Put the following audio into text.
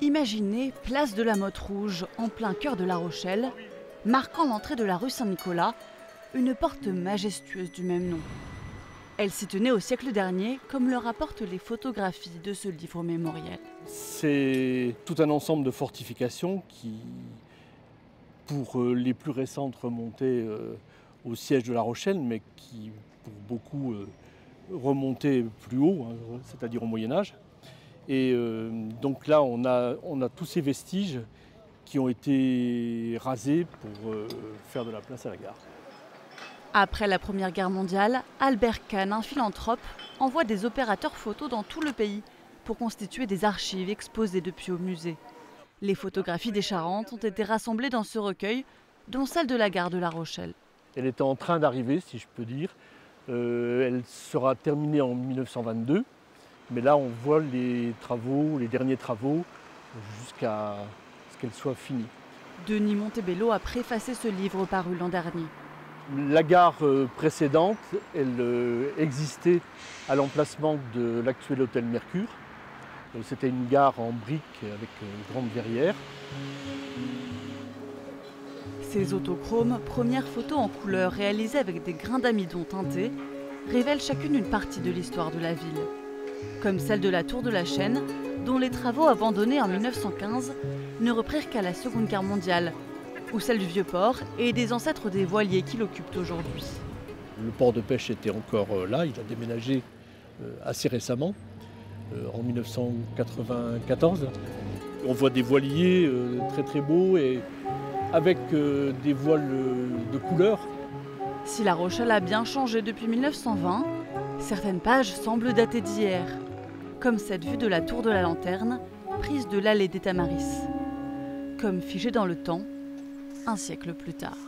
Imaginez place de la Motte Rouge, en plein cœur de La Rochelle, marquant l'entrée de la rue Saint-Nicolas, une porte majestueuse du même nom. Elle s'y tenait au siècle dernier, comme le rapportent les photographies de ce livre mémoriel. C'est tout un ensemble de fortifications qui, pour les plus récentes, remontaient au siège de La Rochelle, mais qui, pour beaucoup, remontaient plus haut, hein, c'est-à-dire au Moyen-Âge. Et donc là, on a tous ces vestiges qui ont été rasés pour faire de la place à la gare. Après la Première Guerre mondiale, Albert Kahn, un philanthrope, envoie des opérateurs photos dans tout le pays pour constituer des archives exposées depuis au musée. Les photographies des Charentes ont été rassemblées dans ce recueil, dont celle de la gare de La Rochelle. Elle était en train d'arriver, si je peux dire. Elle sera terminée en 1922. Mais là, on voit les travaux, les derniers travaux, jusqu'à ce qu'elle soit finie. Denis Montebello a préfacé ce livre paru l'an dernier. La gare précédente, elle existait à l'emplacement de l'actuel hôtel Mercure. C'était une gare en briques avec une grande verrière. Ces autochromes, premières photos en couleur réalisées avec des grains d'amidon teintés, révèlent chacune une partie de l'histoire de la ville. Comme celle de la Tour de la Chaîne, dont les travaux abandonnés en 1915 ne reprirent qu'à la Seconde Guerre mondiale, ou celle du Vieux-Port et des ancêtres des voiliers qui l'occupent aujourd'hui. Le port de pêche était encore là, il a déménagé assez récemment, en 1994. On voit des voiliers très très beaux et avec des voiles de couleur. Si La Rochelle a bien changé depuis 1920, certaines pages semblent dater d'hier, comme cette vue de la tour de la Lanterne, prise de l'allée des Tamaris, comme figée dans le temps, un siècle plus tard.